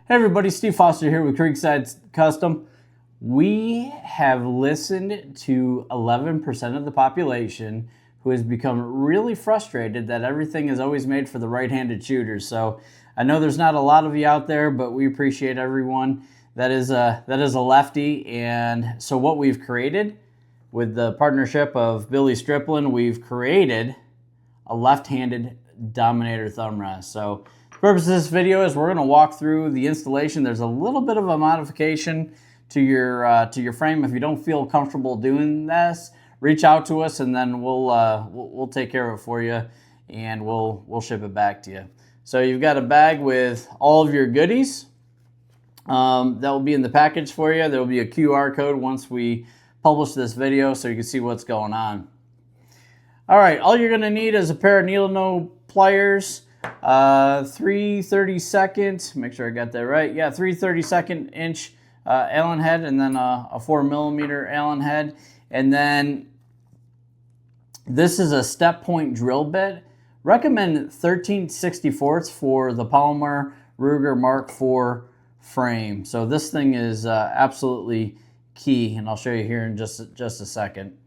Hey everybody, Steve Foster here with Creekside Custom. We have listened to 11% of the population who has become really frustrated that everything is always made for the right-handed shooters. So I know there's not a lot of you out there, but we appreciate everyone that is a lefty. And so what we've created with the partnership of Billy Striplin, we've created a left-handed Dominator Thumbrest. So the purpose of this video is we're going to walk through the installation. There's a little bit of a modification to your frame. If you don't feel comfortable doing this, reach out to us and then we'll take care of it for you and we'll ship it back to you. So you've got a bag with all of your goodies that will be in the package for you. There will be a QR code once we publish this video so you can see what's going on. All right, all you're going to need is a pair of needle nose pliers, 3/32, make sure I got that right. Yeah, 3/32 inch Allen head, and then a 4mm Allen head. And then this is a step point drill bit. Recommend 13/64 for the polymer Ruger Mark IV frame. So this thing is absolutely key, and I'll show you here in just a second.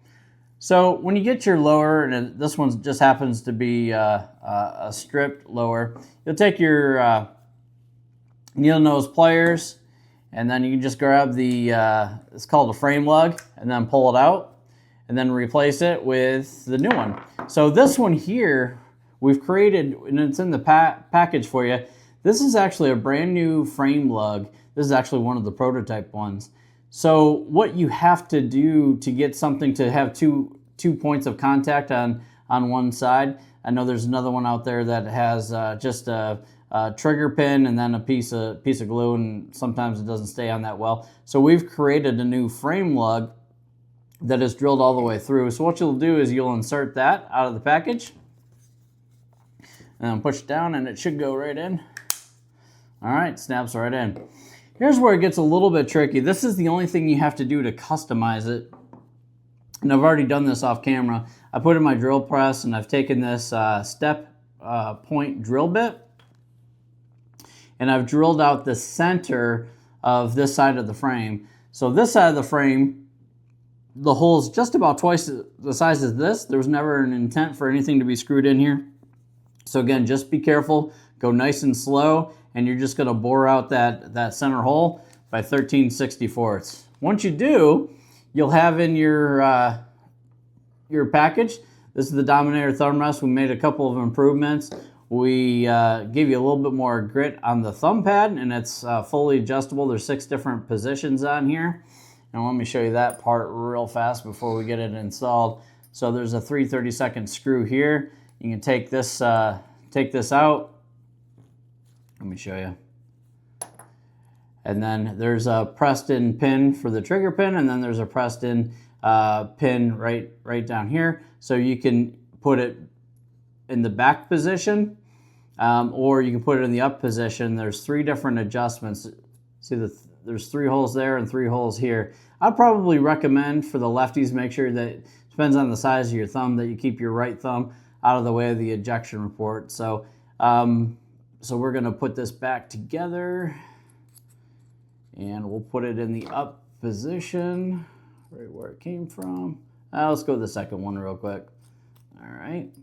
So when you get your lower, and this one just happens to be a stripped lower, you'll take your needle nose pliers, and then you can just grab the, it's called a frame lug, and then pull it out, and then replace it with the new one. So this one here, we've created, and it's in the package for you. This is actually a brand new frame lug. This is actually one of the prototype ones. So what you have to do to get something to have two points of contact on one side. I know there's another one out there that has just a trigger pin and then a piece of glue, and sometimes it doesn't stay on that well. So we've created a new frame lug that is drilled all the way through. So what you'll do is you'll insert that out of the package and push it down, and it should go right in. All right, snaps right in. Here's where it gets a little bit tricky. This is the only thing you have to do to customize it. And I've already done this off camera. I put in my drill press and I've taken this step point drill bit and I've drilled out the center of this side of the frame. So this side of the frame, the hole is just about twice the size as this. There was never an intent for anything to be screwed in here. So again, just be careful, go nice and slow, and you're just gonna bore out that center hole by 13/64. Once you do, you'll have in your package, this is the Dominator Thumbrest. We made a couple of improvements. We gave you a little bit more grit on the thumb pad, and it's fully adjustable. There's 6 different positions on here. And let me show you that part real fast before we get it installed. So there's a 3/32 screw here. You can take this out. Let me show you. And then there's a pressed in pin for the trigger pin, and then there's a pressed in pin right down here. So you can put it in the back position, or you can put it in the up position. There's 3 different adjustments. See, there's 3 holes there and 3 holes here. I'd probably recommend for the lefties, make sure that, it depends on the size of your thumb, that you keep your right thumb out of the way of the ejection port. So we're gonna put this back together and we'll put it in the up position, right where it came from. Let's go to the second one real quick. All right,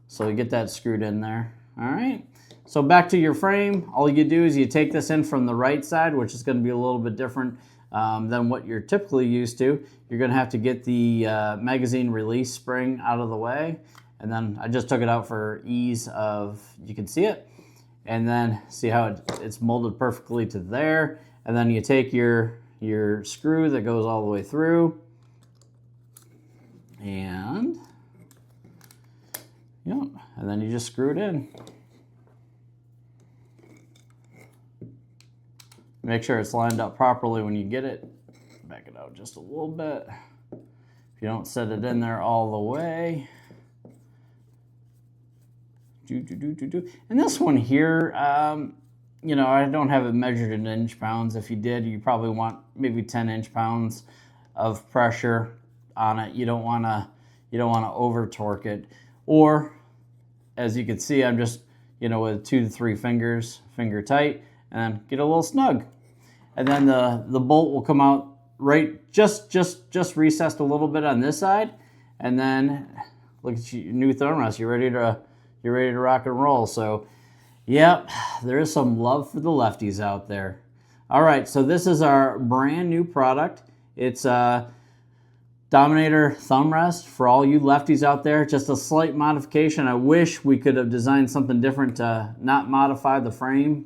so you get that screwed in there. All right, so back to your frame. All you do is you take this in from the right side, which is gonna be a little bit different than what you're typically used to. You're gonna have to get the magazine release spring out of the way. And then I just took it out for ease of, you can see it. And then see how it's molded perfectly to there. And then you take your screw that goes all the way through. And, yep, and then you just screw it in. Make sure it's lined up properly when you get it. Back it out just a little bit. If you don't set it in there all the way. And this one here, you know, I don't have it measured in inch pounds. If you did, you probably want maybe 10 inch pounds of pressure on it. You don't want to over torque it. Or, as you can see, I'm just, you know, with 2 to 3 fingers, finger tight, and get a little snug. And then the bolt will come out right, just recessed a little bit on this side. And then look at your new Thumbrest. You're ready to rock and roll. So, yep, there is some love for the lefties out there. All right, so this is our brand new product. It's Dominator Thumbrest for all you lefties out there. Just a slight modification. I wish we could have designed something different to not modify the frame,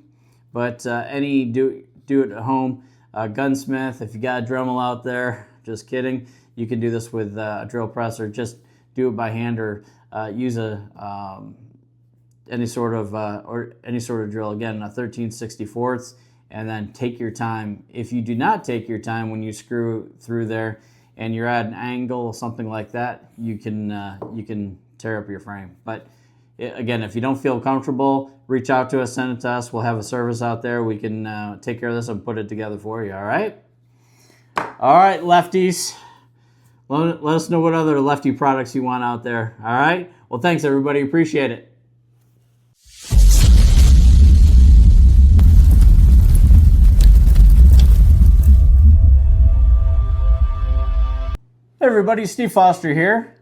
but any do it at home gunsmith, if you got a Dremel out there, just kidding, you can do this with a drill press, or just do it by hand, or use any sort of drill. Again, a 13/64, and then take your time. If you do not take your time when you screw through there, and you're at an angle or something like that, you can tear up your frame. But again, if you don't feel comfortable, reach out to us, send it to us. We'll have a service out there. We can take care of this and put it together for you. All right. All right, lefties. Let us know what other lefty products you want out there. All right. Well, thanks everybody. Appreciate it. Hey everybody, Steve Foster here.